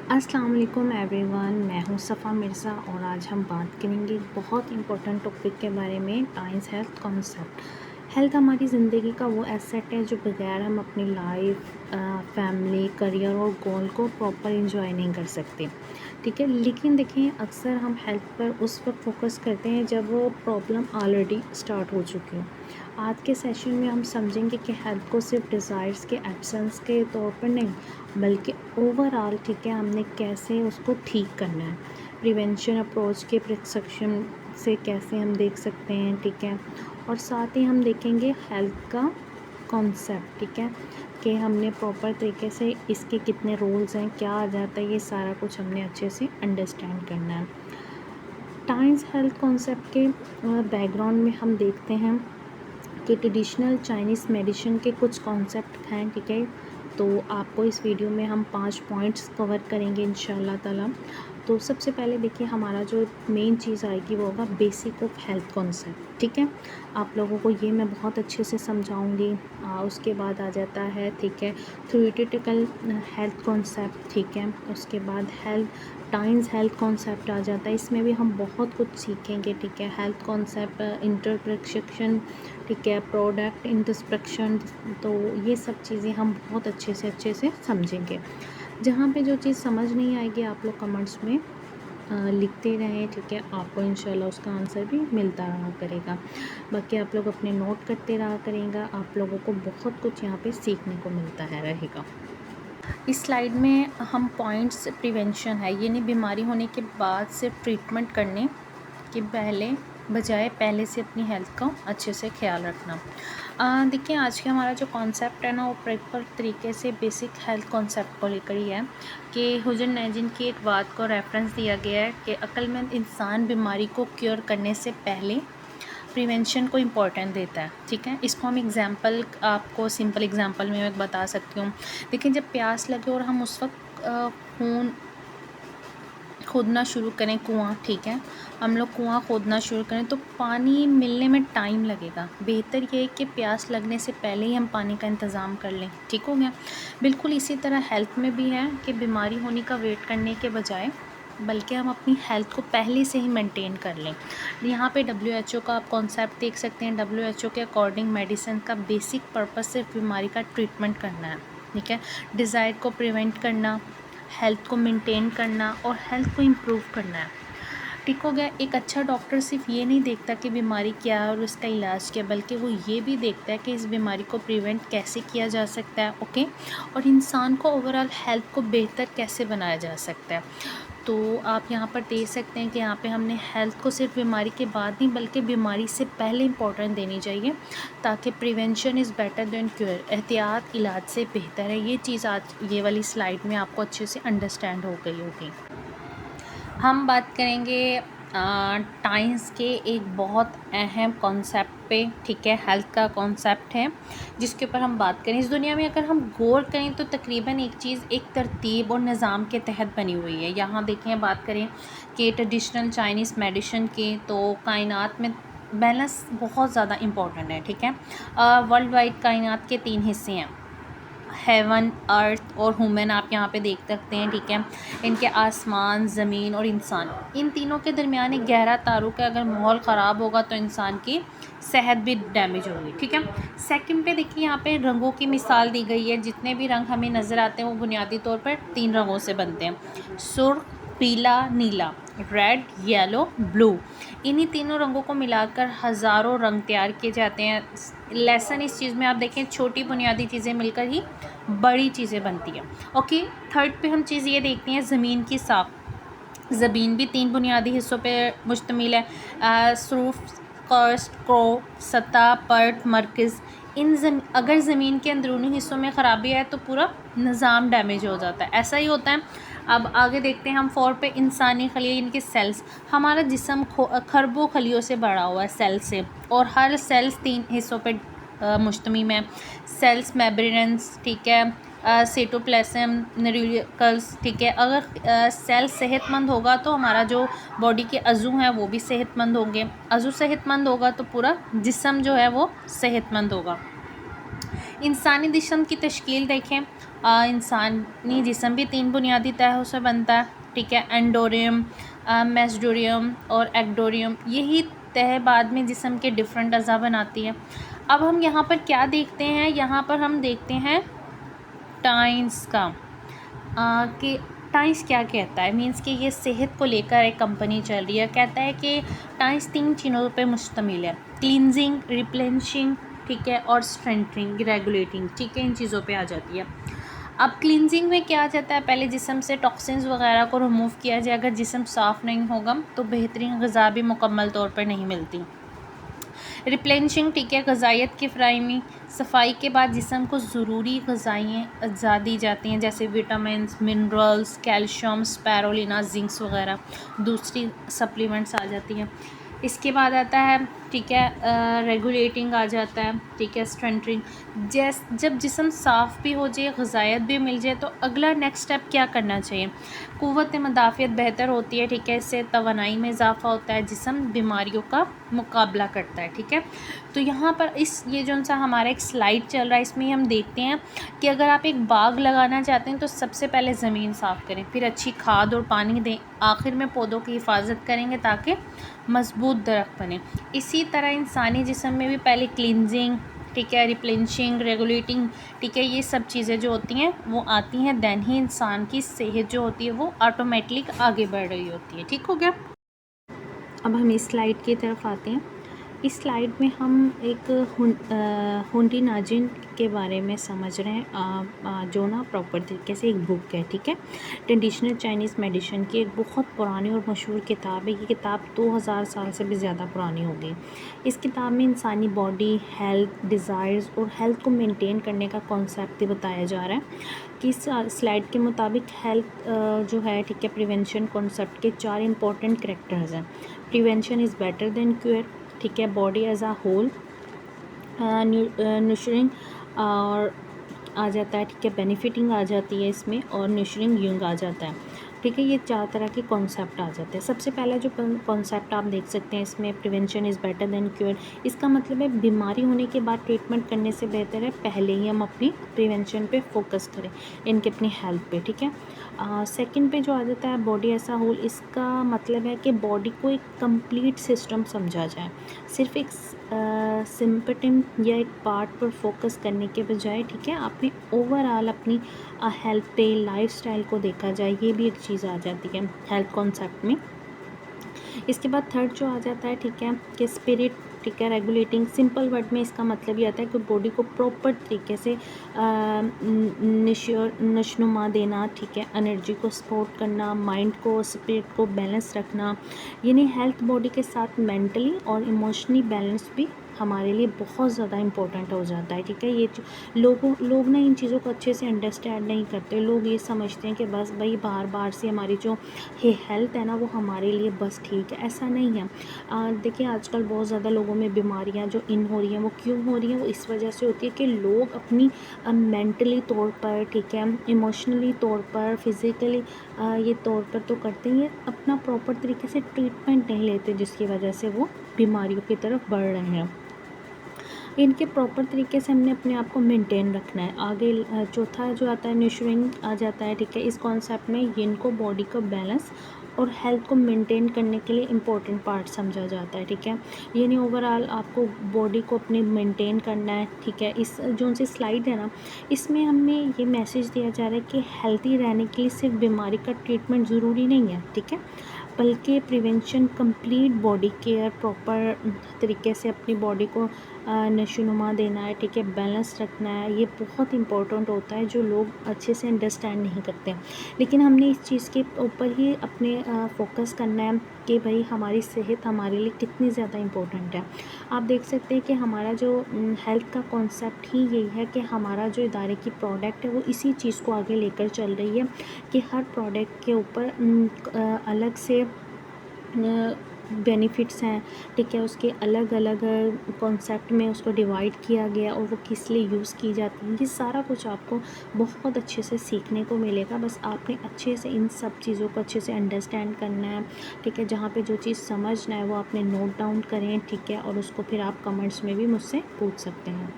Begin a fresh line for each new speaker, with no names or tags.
अस्सलाम वालेकुम एवरीवन, मैं हूं सफ़ा मिर्ज़ा और आज हम बात करेंगे बहुत इंपॉर्टेंट टॉपिक के बारे में, टाइम्स हेल्थ कॉन्सेप्ट। हेल्थ हमारी ज़िंदगी का वो एसेट है जो बगैर हम अपनी लाइफ, फैमिली, करियर और गोल को प्रॉपर एंजॉय नहीं कर सकते। ठीक है, लेकिन देखें अक्सर हम हेल्थ पर उस वक्त फोकस करते हैं जब वो प्रॉब्लम ऑलरेडी स्टार्ट हो चुकी हो। आज के सेशन में हम समझेंगे कि हेल्थ को सिर्फ डिज़ायर्स के एब्सेंस के तौर पर नहीं बल्कि ओवरऑल, ठीक है, हमने कैसे उसको ठीक करना है। प्रिवेंशन अप्रोच के प्रिस्क्रिप्शन से कैसे हम देख सकते हैं, ठीक है। और साथ ही हम देखेंगे हेल्थ का कॉन्सेप्ट, ठीक है, कि हमने प्रॉपर तरीके से इसके कितने रोल्स हैं, क्या आ जाता है, ये सारा कुछ हमने अच्छे से अंडरस्टैंड करना है। टाइम्स हेल्थ कॉन्सेप्ट के बैकग्राउंड में हम देखते हैं कि ट्रेडिशनल चाइनीज़ मेडिसिन के कुछ कॉन्सेप्ट हैं, ठीक है। तो आपको इस वीडियो में हम 5 पॉइंट्स कवर करेंगे इंशाल्लाह ताला। तो सबसे पहले देखिए हमारा जो मेन चीज़ आएगी वो होगा बेसिक ऑफ हेल्थ कॉन्सेप्ट, ठीक है। आप लोगों को ये मैं बहुत अच्छे से समझाऊंगी। उसके बाद आ जाता है, ठीक है, थ्योरेटिकल हेल्थ कॉन्सेप्ट, ठीक है। उसके बाद टाइम्स हेल्थ कॉन्सेप्ट आ जाता है, इसमें भी हम बहुत कुछ सीखेंगे, ठीक है। हेल्थ कॉन्सेप्ट, इंटरप्रिटेशन, ठीक है, प्रोडक्ट इंस्ट्रक्शन, तो ये सब चीज़ें हम बहुत अच्छे से समझेंगे। जहाँ पे जो चीज़ समझ नहीं आएगी आप लोग कमेंट्स में लिखते रहें, ठीक है। आपको इंशाल्लाह उसका आंसर भी मिलता रहा करेगा। बाकी आप लोग अपने नोट करते रहा करेंगे, आप लोगों को बहुत कुछ यहाँ पे सीखने को मिलता है रहेगा। इस स्लाइड में हम पॉइंट्स प्रिवेंशन है, यानी बीमारी होने के बाद सिर्फ ट्रीटमेंट करने के बजाय पहले से अपनी हेल्थ का अच्छे से ख्याल रखना। देखिए आज का हमारा जो कॉन्सेप्ट है ना, वो प्रॉपर तरीके से बेसिक हेल्थ कॉन्सेप्ट को लेकर ही है कि हुजूर नाजिन की एक बात को रेफरेंस दिया गया है कि अक्लमंद इंसान बीमारी को क्योर करने से पहले प्रिवेंशन को इम्पोर्टेंट देता है, ठीक है। इसको हम एग्जांपल, आपको सिंपल एग्जांपल में मैं बता सकती हूँ। देखिए जब प्यास लगे और हम उस वक्त खून खोदना शुरू करें, कुआं, ठीक है, हम लोग कुआं खोदना शुरू करें तो पानी मिलने में टाइम लगेगा। बेहतर ये है कि प्यास लगने से पहले ही हम पानी का इंतज़ाम कर लें, ठीक हो गया। बिल्कुल इसी तरह हेल्थ में भी है कि बीमारी होने का वेट करने के बजाय बल्कि हम अपनी हेल्थ को पहले से ही मेंटेन कर लें। यहाँ पे WHO का आप कॉन्सेप्ट देख सकते हैं। WHO के अकॉर्डिंग मेडिसिन का बेसिक पर्पस सिर्फ बीमारी का ट्रीटमेंट करना है, ठीक है। डिज़ायर को प्रिवेंट करना, हेल्थ को मेंटेन करना और हेल्थ को इम्प्रूव करना है, ठीक हो गया। एक अच्छा डॉक्टर सिर्फ ये नहीं देखता कि बीमारी क्या है और उसका इलाज क्या, बल्कि वो ये भी देखता है कि इस बीमारी को प्रिवेंट कैसे किया जा सकता है, ओके, और इंसान को ओवरऑल हेल्थ को बेहतर कैसे बनाया जा सकता है। तो आप यहाँ पर देख सकते हैं कि यहाँ पे हमने हेल्थ को सिर्फ बीमारी के बाद नहीं बल्कि बीमारी से पहले इम्पोर्टेंस देनी चाहिए, ताकि prevention is better than cure, एहतियात इलाज से बेहतर है। ये चीज़ आज ये वाली स्लाइड में आपको अच्छे से अंडरस्टैंड हो गई होगी। हम बात करेंगे टाइम्स के एक बहुत अहम कॉन्सेप्ट पे, ठीक है, हेल्थ का कॉन्सेप्ट है जिसके ऊपर हम बात करें। इस दुनिया में अगर हम गौर करें तो तकरीबन एक चीज़ एक तरतीब और निज़ाम के तहत बनी हुई है। यहाँ देखें, बात करें कि ट्रेडिशनल चाइनीज़ मेडिसिन की, तो कायनात में बैलेंस बहुत ज़्यादा इम्पोर्टेंट है, ठीक है। वर्ल्ड वाइड कायनात के 3 हिस्से हैं, हेवन, अर्थ और ह्यूमन, आप यहाँ पे देख सकते हैं, ठीक है। इनके आसमान, ज़मीन और इंसान, इन तीनों के दरमियान एक गहरा तारुक है। अगर माहौल ख़राब होगा तो इंसान की सेहत भी डैमेज होगी, ठीक है। सेकंड पे देखिए यहाँ पे रंगों की मिसाल दी गई है। जितने भी रंग हमें नज़र आते हैं वो बुनियादी तौर पर 3 रंगों से बनते हैं, सुर्ख, पीला, नीला, रेड, येलो, ब्लू। इन्हीं तीनों रंगों को मिलाकर हज़ारों रंग तैयार किए जाते हैं। लेसन इस चीज़ में आप देखें, छोटी बुनियादी चीज़ें मिलकर ही बड़ी चीज़ें बनती हैं, ओके। थर्ड पे हम चीज़ ये देखते हैं, ज़मीन की साख। ज़मीन भी 3 बुनियादी हिस्सों पे मुश्तमिल है, सूफ, कर्स्ट, क्रो, सतह, पर्ट, मरकज़। अगर ज़मीन के अंदरूनी हिस्सों में ख़राबी आए तो पूरा निज़ाम डैमेज हो जाता है, ऐसा ही होता है। अब आगे देखते हैं हम 4 पे, इंसानी खलिया, इनके सेल्स। हमारा जिस्म खरबों खलियों से भरा हुआ है, सेल से, और हर सेल्स 3 हिस्सों पे मुश्तमिल है। सेल्स मेम्ब्रेन्स, ठीक है, साइटोप्लाज्म, न्यूक्लियस, ठीक है। अगर सेल सेहतमंद होगा तो हमारा जो बॉडी के अज़ू हैं वो भी सेहतमंद होंगे। अज़ू सेहतमंद होगा तो पूरा जिस्म जो है वो सेहतमंद होगा।
इंसानी जिस्म की तश्कील देखें, इंसानी जिस्म भी 3 बुनियादी तहों से बनता है, ठीक है। एंडोरियम, मेसोडोरियम और एक्टोरियम। यही तह बाद में जिस्म के डिफरेंट अज़ा बनाती है। अब हम यहाँ पर क्या देखते हैं, यहाँ पर हम देखते हैं टाइम्स का कि टाइम्स क्या कहता है, मीन्स कि ये सेहत को लेकर एक कंपनी चल रही है। कहता है कि टाइम्स 3 चीज़ों पे मुश्तमिल है, क्लींजिंग, रिप्लेनिशिंग, ठीक है, और स्ट्रेंथनिंग, रेगुलेटिंग, ठीक है, इन चीज़ों पे आ जाती है। अब क्लींजिंग में क्या आ जाता है, पहले जिस्म से टॉक्सिन्स वगैरह को रिमूव किया जाए। अगर जिस्म साफ़ नहीं होगा तो बेहतरीन ग़िज़ा भी मुकम्मल तौर पर नहीं मिलती। रिप्लेनिशिंग, ठीक है, ग़िज़ाइयत की फ़राहमी, सफाई के बाद जिस्म को ज़रूरी ग़िज़ाएँ अज्जा दी जाती हैं, जैसे विटामिन्स, मिनरल्स, कैल्शियम, स्पारुलिना, जिंक्स वगैरह, दूसरी सप्लीमेंट्स आ जाती हैं। इसके बाद आता है, ठीक है, रेगुलेटिंग आ जाता है, ठीक है, स्ट्रेंथनिंग। जब जिस्म साफ़ भी हो जाए, ग़िज़ाइयत भी मिल जाए, तो अगला नेक्स्ट स्टेप क्या करना चाहिए। क़ुव्वत मुदाफ़ियत बेहतर होती है, ठीक है, इससे तवानाई में इज़ाफ़ा होता है, जिस्म बीमारियों का मुकाबला करता है, ठीक है। तो यहाँ पर ये जो सा हमारा एक स्लाइड चल रहा है, इसमें हम देखते हैं कि अगर आप एक बाग लगाना चाहते हैं तो सबसे पहले ज़मीन साफ़ करें, फिर अच्छी खाद और पानी दें, आखिर में पौधों की हिफाजत करेंगे ताकि मज़बूत दरख्त बने। इसी तरह इंसानी जिस्म में भी पहले क्लींजिंग, ठीक है, रिप्लेनिशिंग, रेगुलेटिंग, ठीक है, ये सब चीज़ें जो होती हैं वो आती हैं, दैन ही इंसान की सेहत जो होती है वो ऑटोमेटिक आगे बढ़ रही होती है। ठीक हो गया।
अब हम इस स्लाइड की तरफ आते हैं। इस स्लाइड में हम एक हुंडी नाजिन के बारे में समझ रहे हैं, जो ना प्रॉपर तरीके से एक बुक है, ठीक है। ट्रेडिशनल चाइनीज़ मेडिसिन की एक बहुत पुरानी और मशहूर किताब है। ये किताब 2000 साल से भी ज़्यादा पुरानी हो गई। इस किताब में इंसानी बॉडी, हेल्थ, डिज़ायर्स और हेल्थ को मेंटेन करने का कॉन्सेप्ट भी बताया जा रहा है कि इस स्लाइड के मुताबिक हेल्थ जो है, ठीक है, प्रिवेंशन कॉन्सेप्ट के 4 इंपॉर्टेंट कैरेक्टर्स हैं। Prevention is better than cure, ठीक है, बॉडी एज अ होल, न्यूट्रिंग और आ जाता है, ठीक है, बेनिफिटिंग आ जाती है इसमें, और न्यूट्रिंग यंग आ जाता है, ठीक है। ये 4 तरह के कॉन्सेप्ट आ जाते हैं। सबसे पहला जो कॉन्सेप्ट आप देख सकते हैं इसमें, prevention is better than cure. इसका मतलब है बीमारी होने के बाद ट्रीटमेंट करने से बेहतर है पहले ही हम अपनी प्रिवेंशन पे फोकस करें, इनके अपनी हेल्थ पे, ठीक है। सेकंड पे जो आ जाता है बॉडी एज अ होल, इसका मतलब है कि बॉडी को एक कंप्लीट सिस्टम समझा जाए, सिर्फ एक सिम्पटम या एक पार्ट पर फोकस करने के बजाय, ठीक है, आपने ओवरऑल अपनी हेल्थ पे, लाइफस्टाइल को देखा जाए, ये भी एक चीज़ आ जाती है हेल्थ कॉन्सेप्ट में। इसके बाद थर्ड जो आ जाता है, ठीक है, कि स्पिरिट, ठीक है, रेगुलेटिंग। सिंपल वर्ड में इसका मतलब ये आता है कि बॉडी को प्रॉपर तरीके से नशनुमा देना, ठीक है, एनर्जी को सपोर्ट करना, माइंड को, स्पिरिट को बैलेंस रखना, यानी हेल्थ बॉडी के साथ मेंटली और इमोशनली बैलेंस भी हमारे लिए बहुत ज़्यादा इम्पोर्टेंट हो जाता है, ठीक है। ये लोग ना इन चीज़ों को अच्छे से अंडरस्टैंड नहीं करते। लोग ये समझते हैं कि बस भाई बाहर से हमारी जो हेल्थ है ना वो हमारे लिए बस ठीक है, ऐसा नहीं है। देखिए आजकल बहुत ज़्यादा लोगों में बीमारियां जो इन हो रही हैं वो क्यों हो रही हैं, वो इस वजह से होती है कि लोग अपनी मेंटली तौर पर, ठीक है, इमोशनली तौर पर, फिज़िकली ये तौर पर तो करते ही हैं, अपना प्रॉपर तरीके से ट्रीटमेंट नहीं लेते, जिसकी वजह से वो बीमारियों की तरफ बढ़ रहे हैं। इनके प्रॉपर तरीके से हमने अपने आप को मेंटेन रखना है। आगे चौथा जो आता है न्यूट्रिंग आ जाता है, ठीक है। इस कॉन्सेप्ट में इनको बॉडी को बैलेंस और हेल्थ को मेंटेन करने के लिए इम्पोर्टेंट पार्ट समझा जाता है, ठीक है। यानी ओवरऑल आपको बॉडी को अपनी मेंटेन करना है, ठीक है। इस जो सी स्लाइड है ना, इसमें हमें ये मैसेज दिया जा रहा है कि हेल्थी रहने के लिए सिर्फ बीमारी का ट्रीटमेंट ज़रूरी नहीं है, ठीक है, बल्कि prevention, complete body care, proper तरीके से अपनी बॉडी को नशोनुमा देना है, ठीक है, बैलेंस रखना है, ये बहुत इम्पोर्टेंट होता है, जो लोग अच्छे से अंडरस्टैंड नहीं करते। लेकिन हमने इस चीज़ के ऊपर ही अपने फोकस करना है कि भाई हमारी सेहत हमारे लिए कितनी ज़्यादा इम्पोर्टेंट है। आप देख सकते हैं कि हमारा जो हेल्थ का कॉन्सेप्ट ही यही है कि हमारा जो इदारे की प्रोडक्ट है वो इसी चीज़ को आगे लेकर चल रही है कि हर प्रोडक्ट के ऊपर अलग से बेनिफिट्स हैं, ठीक है, उसके अलग अलग कॉन्सेप्ट में उसको डिवाइड किया गया और वो किस लिए यूज़ की जाती है। ये सारा कुछ आपको बहुत अच्छे से सीखने को मिलेगा। बस आपने अच्छे से इन सब चीज़ों को अच्छे से अंडरस्टैंड करना है, ठीक है। जहाँ पे जो चीज़ समझना है वो आपने नोट डाउन करें, ठीक है, और उसको फिर आप कमेंट्स में भी मुझसे पूछ सकते हैं।